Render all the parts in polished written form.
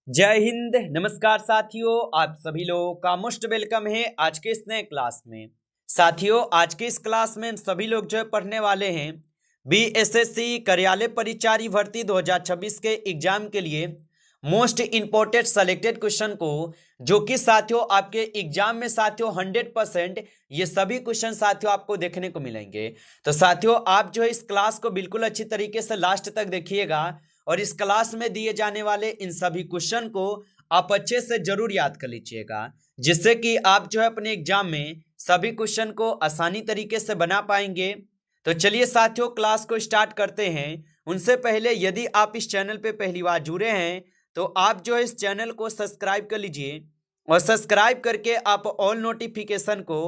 जय हिंद। नमस्कार साथियों, आप सभी लोगों का मोस्ट वेलकम है आज के इस नए क्लास में। साथियों, आज के इस क्लास में हम सभी लोग जो है पढ़ने वाले हैं बीएसएससी कार्यालय परिचारी भर्ती 2026 के एग्जाम के लिए मोस्ट इंपोर्टेंट सेलेक्टेड क्वेश्चन को, जो कि साथियों आपके एग्जाम में साथियों 100% ये सभी क्वेश्चन साथियों आपको देखने को मिलेंगे। तो साथियों, आप जो है इस क्लास को बिल्कुल अच्छी तरीके से लास्ट तक देखिएगा और इस क्लास में दिए जाने वाले इन सभी क्वेश्चन को आप अच्छे से जरूर याद कर लीजिएगा, जिससे कि आप जो है अपने एग्जाम में सभी क्वेश्चन को आसानी तरीके से बना पाएंगे। तो चलिए साथियों, क्लास को स्टार्ट करते हैं। उनसे पहले यदि आप इस चैनल पे पहली बार जुड़े हैं तो आप जो है इस चैनल को सब्सक्राइब कर लीजिए और सब्सक्राइब करके आप ऑल नोटिफिकेशन को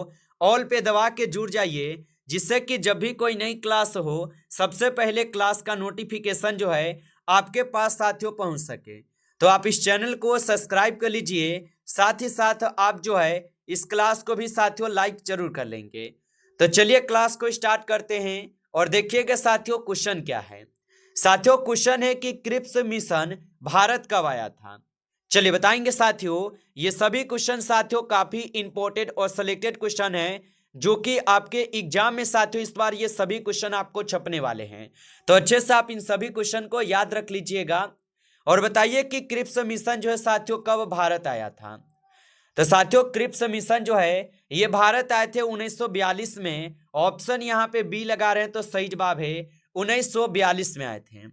ऑल पे दबा के जुड़ जाइए, जिससे कि जब भी कोई नई क्लास हो सबसे पहले क्लास का नोटिफिकेशन जो है आपके पास साथियों पहुंच सके। तो आप इस चैनल को सब्सक्राइब कर लीजिए, साथ ही साथ आप जो है इस क्लास को भी साथियों लाइक जरूर कर लेंगे। तो चलिए क्लास को स्टार्ट करते हैं और देखिएगा साथियों क्वेश्चन क्या है। साथियों, क्वेश्चन है कि क्रिप्स मिशन भारत कब आया था। चलिए बताएंगे साथियों। ये सभी क्वेश्चन साथियों काफी इंपॉर्टेंट और सिलेक्टेड क्वेश्चन है, जो कि आपके एग्जाम में साथियों इस बार ये सभी क्वेश्चन आपको छपने वाले हैं। तो अच्छे से आप इन सभी क्वेश्चन को याद रख लीजिएगा और बताइए कि क्रिप्स मिशन जो है साथियों कब भारत आया था। तो साथियों, क्रिप्स मिशन जो है ये भारत आए थे 1942 में। ऑप्शन यहाँ पे बी लगा रहे हैं तो सही जवाब है 1942 में आए थे।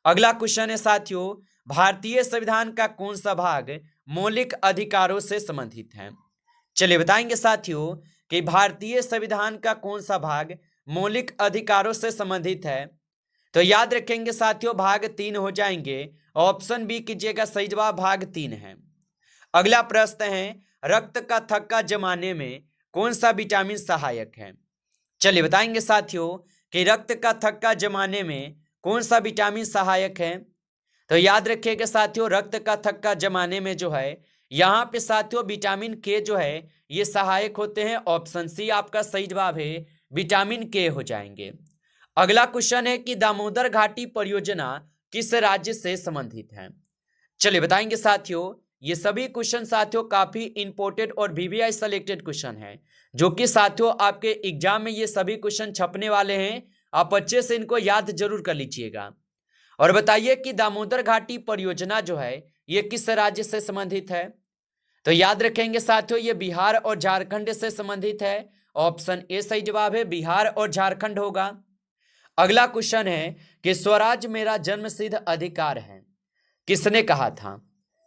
अगला क्वेश्चन है साथियों, भारतीय संविधान का कौन सा भाग मौलिक अधिकारों से संबंधित है। चलिए बताएंगे साथियों कि भारतीय संविधान का कौन सा भाग मौलिक अधिकारों से संबंधित है। तो याद रखेंगे साथियों, भाग 3 हो जाएंगे। ऑप्शन बी कीजिएगा, सही जवाब भाग 3 है। अगला प्रश्न है, रक्त का थक्का जमाने में कौन सा विटामिन सहायक है। चलिए बताएंगे साथियों कि रक्त का थक्का जमाने में कौन सा विटामिन सहायक है। तो याद रखिएगा साथियों, रक्त का थक्का जमाने में जो है यहाँ पे साथियों विटामिन के जो है ये सहायक होते हैं। ऑप्शन सी आपका सही जवाब है, विटामिन के हो जाएंगे। अगला क्वेश्चन है कि दामोदर घाटी परियोजना किस राज्य से संबंधित है। चलिए बताएंगे साथियों, ये सभी क्वेश्चन साथियों काफी इंपोर्टेंट और वीवीआई सेलेक्टेड क्वेश्चन है, जो कि साथियों आपके एग्जाम में ये सभी क्वेश्चन छपने वाले हैं। आप अच्छे से इनको याद जरूर कर लीजिएगा और बताइए कि दामोदर घाटी परियोजना जो है ये किस राज्य से संबंधित है। तो याद रखेंगे साथियों, ये बिहार और झारखंड से संबंधित है। ऑप्शन ए सही जवाब है, बिहार और झारखंड होगा। अगला क्वेश्चन है कि स्वराज मेरा जन्मसिद्ध अधिकार है, किसने कहा था।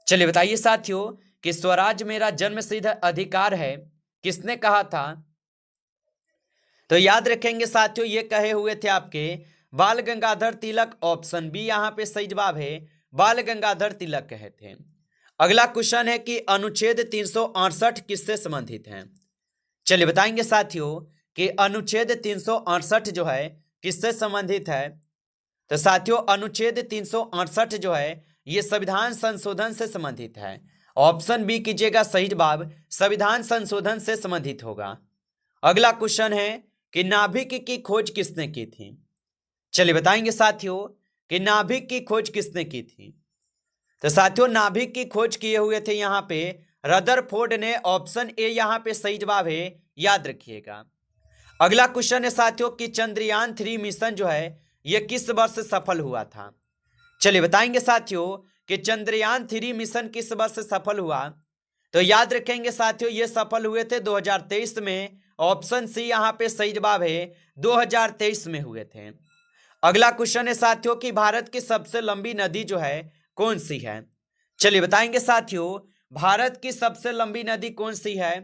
चलिए बताइए साथियों कि स्वराज मेरा जन्मसिद्ध अधिकार है किसने कहा था। तो याद रखेंगे साथियों, ये कहे हुए थे आपके बाल गंगाधर तिलक। ऑप्शन बी यहाँ पे सही जवाब है, बाल गंगाधर तिलक कहे थे। अगला क्वेश्चन है कि अनुच्छेद 368 किससे संबंधित है। चलिए बताएंगे साथियों कि अनुच्छेद 368 जो है किससे संबंधित है। तो साथियों, अनुच्छेद 368 जो है ये संविधान संशोधन से संबंधित है। ऑप्शन बी कीजिएगा, सही जवाब संविधान संशोधन से संबंधित होगा। अगला क्वेश्चन है कि नाभिक की खोज किसने की थी। चलिए बताएंगे साथियों कि नाभिक की खोज किसने की थी। तो साथियों, नाभिक की खोज किए हुए थे यहाँ पे रदरफोर्ड ने। ऑप्शन ए यहाँ पे सही जवाब है, याद रखिएगा। अगला क्वेश्चन है साथियों कि चंद्रयान 3 मिशन जो है ये किस वर्ष सफल हुआ था। चलिए बताएंगे साथियों कि चंद्रयान 3 मिशन किस वर्ष सफल हुआ। तो याद रखेंगे साथियों, ये सफल हुए थे 2023 में। ऑप्शन सी यहाँ पे सही जवाब है, 2023 में हुए थे। अगला क्वेश्चन है साथियों कि भारत की सबसे लंबी नदी जो है कौन सी है। चलिए बताएंगे साथियों, भारत की सबसे लंबी नदी कौन सी है।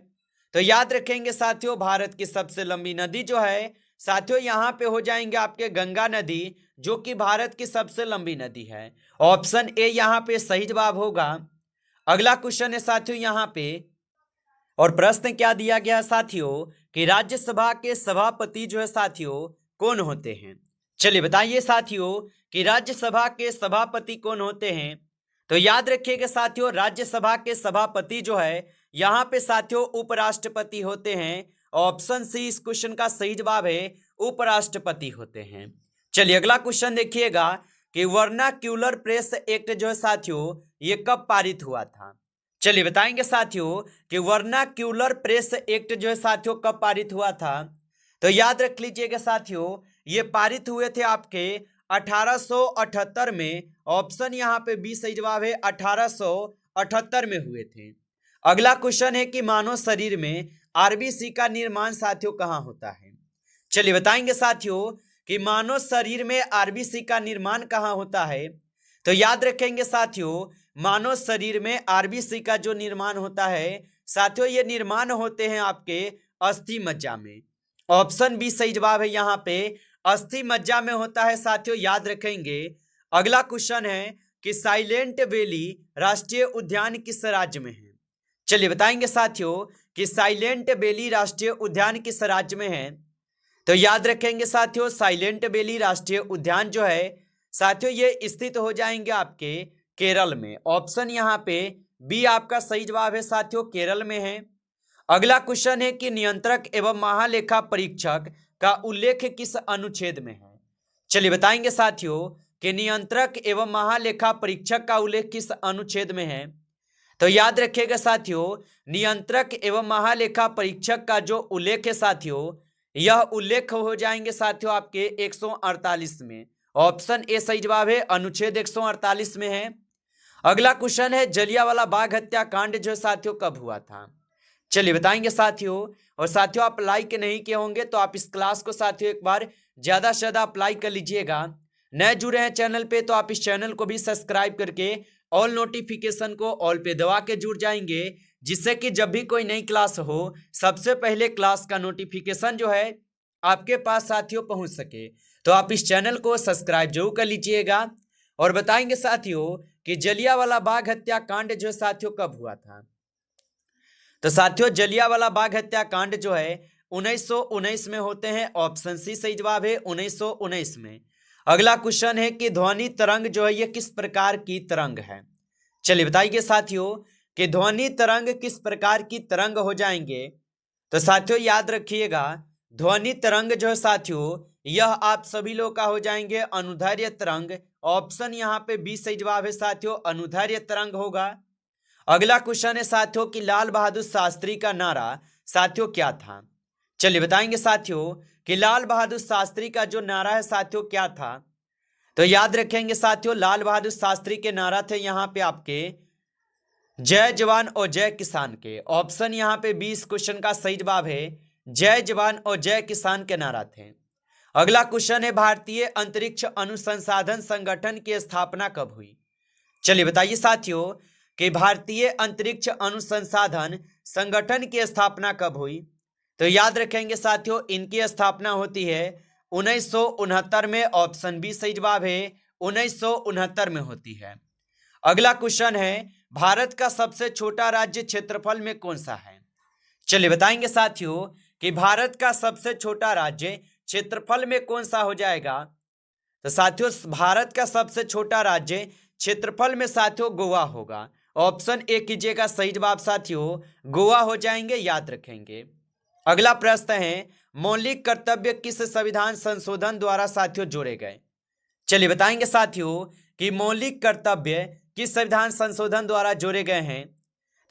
तो याद रखेंगे साथियों, भारत की सबसे लंबी नदी जो है साथियों यहाँ पे हो जाएंगे आपके गंगा नदी, जो कि भारत की सबसे लंबी नदी है। ऑप्शन ए यहाँ पे सही जवाब होगा। अगला क्वेश्चन है साथियों यहाँ पे, और प्रश्न क्या दिया गया साथियों कि राज्यसभा के सभापति जो है साथियों कौन होते हैं। चलिए बताइए साथियों कि राज्यसभा के सभापति कौन होते हैं। तो याद रखिएगा साथियों, राज्यसभा के सभापति जो है यहाँ पे साथियों उपराष्ट्रपति होते हैं। ऑप्शन सी इस क्वेश्चन का सही जवाब है, उपराष्ट्रपति होते हैं। चलिए अगला क्वेश्चन देखिएगा कि वर्नाक्यूलर प्रेस एक्ट जो है साथियों ये कब पारित हुआ था? चलिए बताएंगे साथियों कि वर्नाक्यूलर प्रेस एक्ट जो है साथियों कब पारित हुआ था। तो याद रख लीजिएगा साथियों, ये पारित हुए थे आपके 1878 में। ऑप्शन यहाँ पे बी सही जवाब है, 1878 में हुए थे। अगला क्वेश्चन है कि मानव शरीर में आरबीसी का निर्माण साथियों कहाँ होता है? चलिए बताएंगे साथियों कि मानव शरीर में आरबीसी का निर्माण कहाँ होता है। तो याद रखेंगे साथियों, मानव शरीर में आरबीसी का जो निर्माण होता है साथियों, ये निर्माण होते हैं आपके अस्थि मज्जा में। ऑप्शन बी सही जवाब है, यहाँ पे अस्थि मज्जा में होता है साथियों, याद रखेंगे। अगला क्वेश्चन है कि साइलेंट वैली राष्ट्रीय उद्यान किस राज्य में है? चलिए बताएंगे साथियों कि साइलेंट वैली राष्ट्रीय उद्यान किस राज्य में है। तो याद रखेंगे साथियों, साइलेंट वैली राष्ट्रीय उद्यान जो है साथियों ये स्थित हो जाएंगे आपके केरल में। ऑप्शन यहाँ पे बी आपका सही जवाब है साथियों, केरल में है। अगला क्वेश्चन है कि नियंत्रक एवं महालेखा परीक्षक का उल्लेख किस अनुच्छेद में है? चलिए बताएंगे साथियों कि नियंत्रक एवं महालेखा परीक्षक का उल्लेख किस अनुच्छेद में है। तो याद रखिएगा साथियों, नियंत्रक एवं महालेखा परीक्षक का जो उल्लेख है साथियों, यह उल्लेख हो जाएंगे साथियों आपके 148 में। ऑप्शन ए सही जवाब है, अनुच्छेद 148 में है। अगला क्वेश्चन है जलियांवाला बाग हत्याकांड जो साथियों कब हुआ था? चलिए बताएंगे साथियों। और साथियों आप लाइक नहीं किए होंगे तो आप इस क्लास को साथियों एक बार ज्यादा से ज्यादा अप्लाई कर लीजिएगा। नए जुड़े हैं चैनल पे तो आप इस चैनल को भी सब्सक्राइब करके ऑल नोटिफिकेशन को ऑल पे दबा के जुड़ जाएंगे, जिससे कि जब भी कोई नई क्लास हो सबसे पहले क्लास का नोटिफिकेशन जो है आपके पास साथियों पहुंच सके। तो आप इस चैनल को सब्सक्राइब जरूर कर लीजिएगा। और बताएंगे साथियों कि जलियांवाला बाग हत्याकांड जो साथियों कब हुआ था। तो साथियों जलियांवाला बाग हत्याकांड जो है 1919 में होते हैं। ऑप्शन सी सही जवाब है, 1919 में। अगला क्वेश्चन है कि ध्वनि तरंग जो है ये किस प्रकार की तरंग है? चलिए बताइए साथियों कि ध्वनि तरंग किस प्रकार की तरंग हो जाएंगे। तो साथियों याद रखिएगा, ध्वनि तरंग जो है साथियों यह आप सभी लोग का हो जाएंगे अनुदैर्घ्य तरंग। ऑप्शन यहाँ पे बी सही जवाब है साथियों, अनुदैर्घ्य तरंग होगा। अगला क्वेश्चन है साथियों कि लाल बहादुर शास्त्री का नारा साथियों क्या था? चलिए बताएंगे साथियों कि लाल बहादुर शास्त्री का जो नारा है साथियों क्या था। तो याद रखेंगे साथियों, लाल बहादुर शास्त्री के नारा थे यहाँ पे आपके जय जवान और जय किसान के। ऑप्शन यहाँ पे 20 क्वेश्चन का सही जवाब है, जय जवान और जय किसान के नारा थे। अगला क्वेश्चन है भारतीय अंतरिक्ष अनुसंधान संगठन की स्थापना कब हुई? चलिए बताइए साथियों कि भारतीय अंतरिक्ष अनुसंधान संगठन की स्थापना कब हुई। तो याद रखेंगे साथियों इनकी स्थापना होती है 1969 में। ऑप्शन बी सही जवाब है, 1969 में होती है। अगला क्वेश्चन है भारत का सबसे छोटा राज्य क्षेत्रफल में कौन सा है? चलिए बताएंगे साथियों कि भारत का सबसे छोटा राज्य क्षेत्रफल में कौन सा हो जाएगा। तो साथियों भारत का सबसे छोटा राज्य क्षेत्रफल में साथियों गोवा होगा। ऑप्शन ए कीजिएगा सही जवाब साथियों, गोवा हो जाएंगे, याद रखेंगे। अगला प्रश्न है मौलिक कर्तव्य किस संविधान संशोधन द्वारा साथियों जोड़े गए? चलिए बताएंगे साथियों कि मौलिक कर्तव्य किस संविधान संशोधन द्वारा जोड़े गए हैं।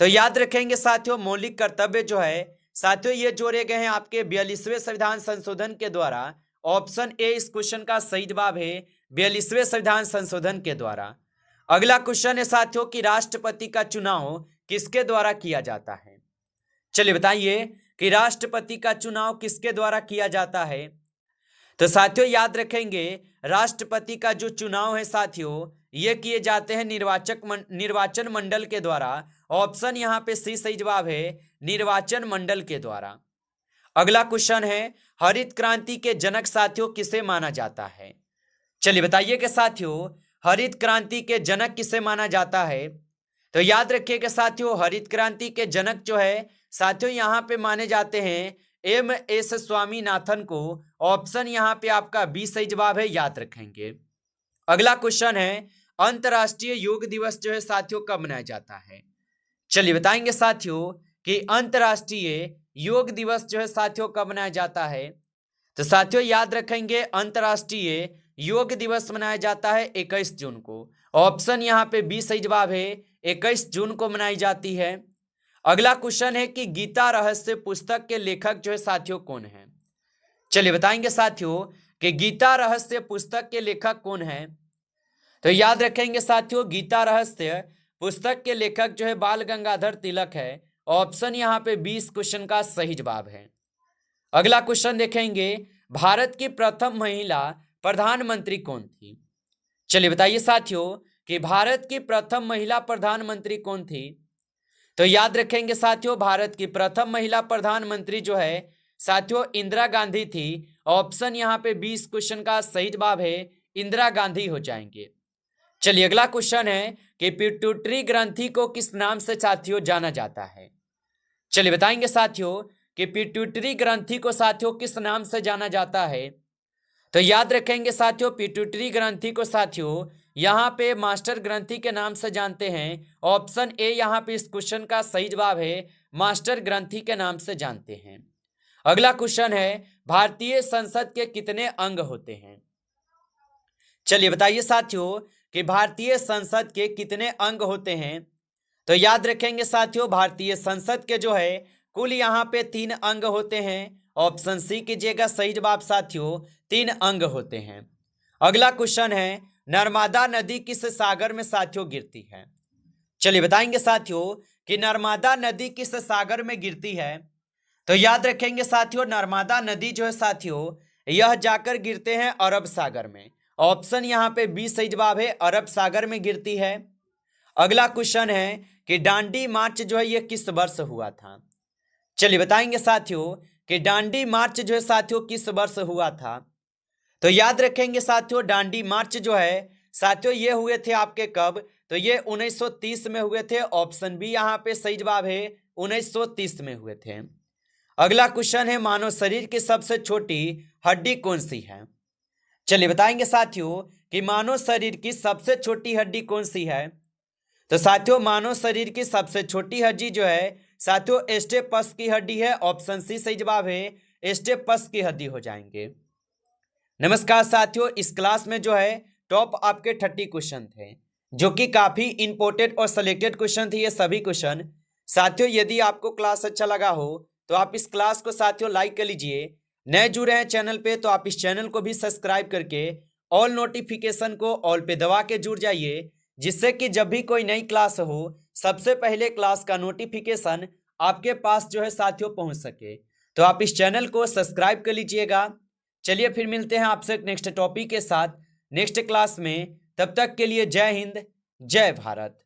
तो याद रखेंगे साथियों मौलिक कर्तव्य जो है साथियों ये जोड़े गए हैं आपके 42वें संविधान संशोधन के द्वारा। ऑप्शन ए इस क्वेश्चन का सही जवाब है, 42वें संविधान संशोधन के द्वारा। अगला क्वेश्चन है साथियों कि राष्ट्रपति का चुनाव किसके द्वारा किया जाता है? चलिए बताइए कि राष्ट्रपति का चुनाव किसके द्वारा किया जाता है। तो साथियों याद रखेंगे राष्ट्रपति का जो चुनाव है साथियों ये किए जाते हैं निर्वाचन मंडल के द्वारा। ऑप्शन यहाँ पे सी सही जवाब है, निर्वाचन मंडल के द्वारा। अगला क्वेश्चन है हरित क्रांति के जनक साथियों किसे माना जाता है? चलिए बताइए कि साथियों हरित क्रांति के जनक किसे माना जाता है। तो याद रखिएगा साथियों हरित क्रांति के जनक जो है साथियों यहाँ पे माने जाते हैं MS स्वामीनाथन को। ऑप्शन यहाँ पे आपका बी सही जवाब है, याद रखेंगे। अगला क्वेश्चन है अंतर्राष्ट्रीय योग दिवस जो है साथियों कब मनाया जाता है? चलिए बताएंगे साथियों कि अंतर्राष्ट्रीय योग दिवस जो है साथियों कब मनाया जाता है। तो साथियों याद रखेंगे अंतर्राष्ट्रीय योग दिवस मनाया जाता है 21 जून को। ऑप्शन यहाँ पे बी सही जवाब है, 21 जून को मनाई जाती है। अगला क्वेश्चन है कि गीता रहस्य पुस्तक के लेखक जो है साथियों कौन है। चलिए बताएंगे साथियों कि गीता रहस्य पुस्तक के लेखक कौन है। तो याद रखेंगे साथियों, गीता रहस्य पुस्तक के लेखक जो है बाल गंगाधर तिलक है। ऑप्शन यहाँ पे 20 क्वेश्चन का सही जवाब है। अगला क्वेश्चन देखेंगे, भारत की प्रथम महिला प्रधानमंत्री कौन थी। चलिए बताइए साथियों कि भारत की प्रथम महिला प्रधानमंत्री कौन थी। तो याद रखेंगे साथियों, भारत की प्रथम महिला प्रधानमंत्री जो है साथियों इंदिरा गांधी थी। ऑप्शन यहाँ पे 20 क्वेश्चन का सही जवाब है, इंदिरा गांधी हो जाएंगे। चलिए अगला क्वेश्चन है कि पिट्यूटरी ग्रंथि को किस नाम से साथियों जाना जाता है। चलिए बताएंगे साथियों कि पिट्यूटरी ग्रंथि को साथियों किस नाम से जाना जाता है। तो याद रखेंगे साथियों, पिट्यूटरी ग्रंथि को साथियों यहाँ पे मास्टर ग्रंथि के नाम से जानते हैं। ऑप्शन ए यहाँ पे इस क्वेश्चन का सही जवाब है, मास्टर ग्रंथि के नाम से जानते हैं। अगला क्वेश्चन है, भारतीय संसद के कितने अंग होते हैं। चलिए बताइए साथियों कि भारतीय संसद के कितने अंग होते हैं। तो याद रखेंगे साथियों, भारतीय संसद के जो है कुल यहाँ पे 3 अंग होते हैं। ऑप्शन सी कीजिएगा सही जवाब साथियों, 3 अंग होते हैं। अगला क्वेश्चन है, नर्मदा नदी किस सागर में साथियों गिरती है। चलिए बताएंगे साथियों कि नर्मदा नदी किस सागर में गिरती है। तो याद रखेंगे साथियों, नर्मदा नदी जो है साथियों यह जाकर गिरते हैं अरब सागर में। ऑप्शन यहाँ पे बी सही जवाब है, अरब सागर में गिरती है। अगला क्वेश्चन है कि दांडी मार्च जो है यह किस वर्ष हुआ था। चलिए बताएंगे साथियों कि दांडी मार्च जो है साथियों किस वर्ष हुआ था। तो याद रखेंगे साथियों, दांडी मार्च जो है साथियों ये हुए थे आपके कब, तो ये 1930 में हुए थे। ऑप्शन बी यहाँ पे सही जवाब है, 1930 में हुए थे। अगला क्वेश्चन है, मानव शरीर की सबसे छोटी हड्डी कौन सी है। चलिए बताएंगे साथियों कि मानव शरीर की सबसे छोटी हड्डी कौन सी है। तो साथियों मानव शरीर की सबसे छोटी हड्डी जो है साथियों स्टेपस की हड्डी है। ऑप्शन सी सही जवाब है, स्टेपस की हड्डी हो जाएंगे। नमस्कार साथियों, इस क्लास में जो है टॉप आपके 30 क्वेश्चन थे जो कि काफी इंपॉर्टेंट और सिलेक्टेड क्वेश्चन थे ये सभी क्वेश्चन। साथियों यदि आपको क्लास अच्छा लगा हो तो आप इस क्लास को साथियों लाइक कर लीजिए। नए जुड़े हैं चैनल पे तो आप इस चैनल को भी सब्सक्राइब करके ऑल नोटिफिकेशन को ऑल पे दबा के जुड़ जाइए, जिससे कि जब भी कोई नई क्लास हो सबसे पहले क्लास का नोटिफिकेशन आपके पास जो है साथियों पहुंच सके। तो आप इस चैनल को सब्सक्राइब कर लीजिएगा। चलिए फिर मिलते हैं आपसे नेक्स्ट टॉपिक के साथ नेक्स्ट क्लास में। तब तक के लिए जय हिंद, जय भारत।